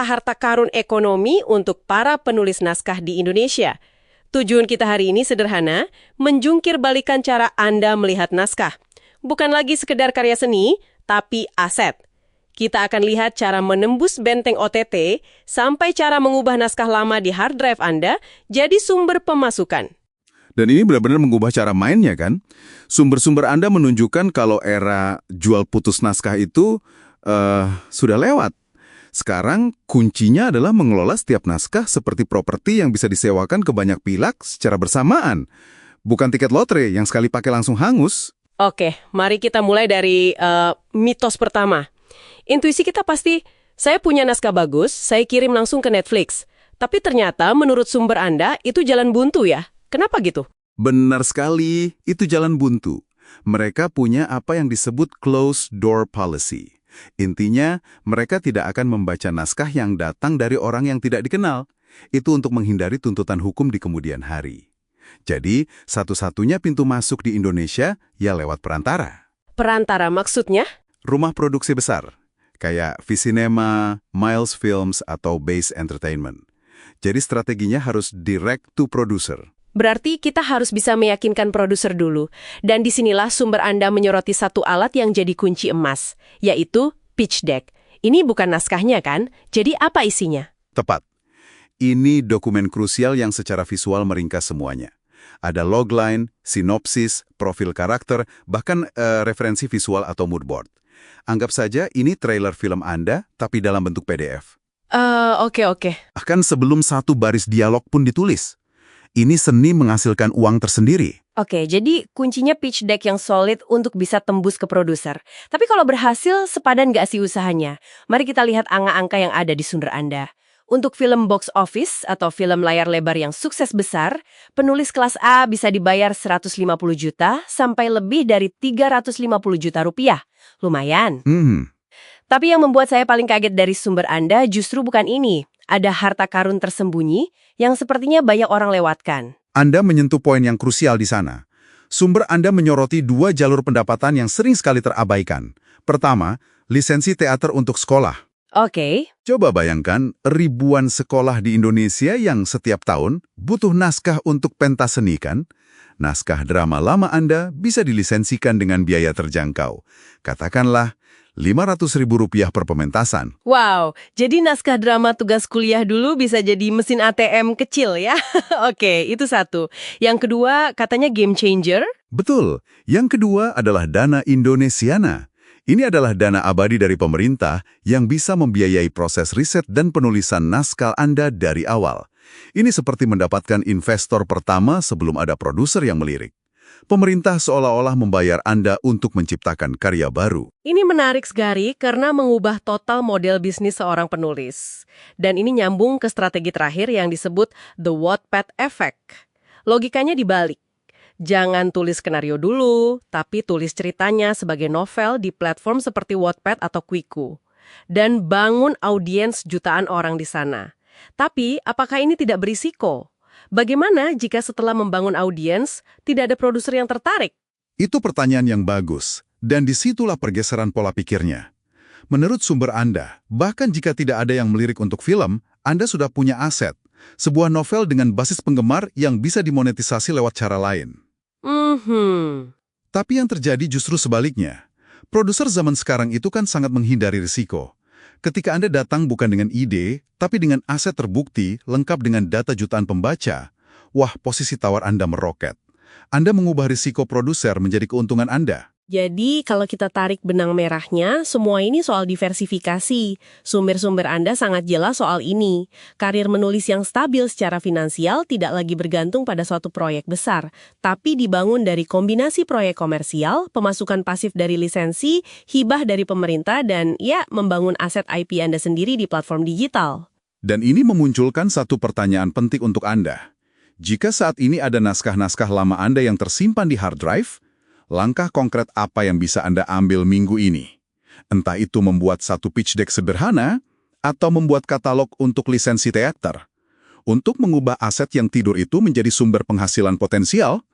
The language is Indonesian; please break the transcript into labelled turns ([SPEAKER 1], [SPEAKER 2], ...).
[SPEAKER 1] harta karun ekonomi untuk para penulis naskah di Indonesia. Tujuan kita hari ini sederhana, menjungkir balikan cara Anda melihat naskah. Bukan lagi sekedar karya seni, tapi aset. Kita akan lihat cara menembus benteng OTT sampai cara mengubah naskah lama di hard drive Anda jadi sumber pemasukan.
[SPEAKER 2] Dan ini benar-benar mengubah cara mainnya kan? Sumber-sumber Anda menunjukkan kalau era jual putus naskah itu sudah lewat. Sekarang kuncinya adalah mengelola setiap naskah seperti properti yang bisa disewakan ke banyak pihak secara bersamaan. Bukan tiket lotre yang sekali pakai langsung hangus.
[SPEAKER 1] Oke, mari kita mulai dari mitos pertama. Intuisi kita pasti, saya punya naskah bagus, saya kirim langsung ke Netflix. Tapi ternyata menurut sumber Anda itu jalan buntu ya? Kenapa gitu?
[SPEAKER 2] Benar sekali, itu jalan buntu. Mereka punya apa yang disebut closed door policy. Intinya, mereka tidak akan membaca naskah yang datang dari orang yang tidak dikenal. Itu untuk menghindari tuntutan hukum di kemudian hari. Jadi, satu-satunya pintu masuk di Indonesia ya lewat perantara.
[SPEAKER 1] Perantara maksudnya?
[SPEAKER 2] Rumah produksi besar, kayak Visinema, Miles Films, atau Base Entertainment. Jadi strateginya harus direct to producer.
[SPEAKER 1] Berarti kita harus bisa meyakinkan produser dulu. Dan disinilah sumber Anda menyoroti satu alat yang jadi kunci emas, yaitu pitch deck. Ini bukan naskahnya kan? Jadi apa isinya?
[SPEAKER 2] Tepat. Ini dokumen krusial yang secara visual meringkas semuanya. Ada logline, sinopsis, profil karakter, bahkan referensi visual atau mood board. Anggap saja ini trailer film Anda, tapi dalam bentuk PDF.
[SPEAKER 1] Oke.
[SPEAKER 2] Bahkan sebelum satu baris dialog pun ditulis. Ini seni menghasilkan uang tersendiri.
[SPEAKER 1] Oke, jadi kuncinya pitch deck yang solid untuk bisa tembus ke produser. Tapi kalau berhasil, sepadan nggak sih usahanya? Mari kita lihat angka-angka yang ada di sumber Anda. Untuk film box office atau film layar lebar yang sukses besar, penulis kelas A bisa dibayar 150 juta sampai lebih dari 350 juta rupiah. Lumayan. Tapi yang membuat saya paling kaget dari sumber Anda justru bukan ini. Ada harta karun tersembunyi yang sepertinya banyak orang lewatkan.
[SPEAKER 2] Anda menyentuh poin yang krusial di sana. Sumber Anda menyoroti dua jalur pendapatan yang sering sekali terabaikan. Pertama, lisensi teater untuk sekolah.
[SPEAKER 1] Oke.
[SPEAKER 2] Coba bayangkan ribuan sekolah di Indonesia yang setiap tahun butuh naskah untuk pentas seni kan? Naskah drama lama Anda bisa dilisensikan dengan biaya terjangkau. Katakanlah Rp500.000 per pementasan.
[SPEAKER 1] Wow, jadi naskah drama tugas kuliah dulu bisa jadi mesin ATM kecil ya? Oke, itu satu. Yang kedua, katanya game changer?
[SPEAKER 2] Betul. Yang kedua adalah dana Indonesiana. Ini adalah dana abadi dari pemerintah yang bisa membiayai proses riset dan penulisan naskah Anda dari awal. Ini seperti mendapatkan investor pertama sebelum ada produser yang melirik. Pemerintah seolah-olah membayar Anda untuk menciptakan karya baru.
[SPEAKER 1] Ini menarik sekali karena mengubah total model bisnis seorang penulis. Dan ini nyambung ke strategi terakhir yang disebut The Wattpad Effect. Logikanya dibalik. Jangan tulis skenario dulu, tapi tulis ceritanya sebagai novel di platform seperti Wattpad atau Kuiku. Dan bangun audiens jutaan orang di sana. Tapi, apakah ini tidak berisiko? Bagaimana jika setelah membangun audiens, tidak ada produser yang tertarik?
[SPEAKER 2] Itu pertanyaan yang bagus, dan disitulah pergeseran pola pikirnya. Menurut sumber Anda, bahkan jika tidak ada yang melirik untuk film, Anda sudah punya aset, sebuah novel dengan basis penggemar yang bisa dimonetisasi lewat cara lain. Tapi yang terjadi justru sebaliknya. Produser zaman sekarang itu kan sangat menghindari risiko. Ketika Anda datang bukan dengan ide, tapi dengan aset terbukti, lengkap dengan data jutaan pembaca, wah, posisi tawar Anda meroket. Anda mengubah risiko produser menjadi keuntungan Anda.
[SPEAKER 1] Jadi, kalau kita tarik benang merahnya, semua ini soal diversifikasi. Sumber-sumber Anda sangat jelas soal ini. Karir menulis yang stabil secara finansial tidak lagi bergantung pada suatu proyek besar, tapi dibangun dari kombinasi proyek komersial, pemasukan pasif dari lisensi, hibah dari pemerintah, dan ya, membangun aset IP Anda sendiri di platform digital.
[SPEAKER 2] Dan ini memunculkan satu pertanyaan penting untuk Anda. Jika saat ini ada naskah-naskah lama Anda yang tersimpan di hard drive, langkah konkret apa yang bisa Anda ambil minggu ini? Entah itu membuat satu pitch deck sederhana, atau membuat katalog untuk lisensi teater. Untuk mengubah aset yang tidur itu menjadi sumber penghasilan potensial,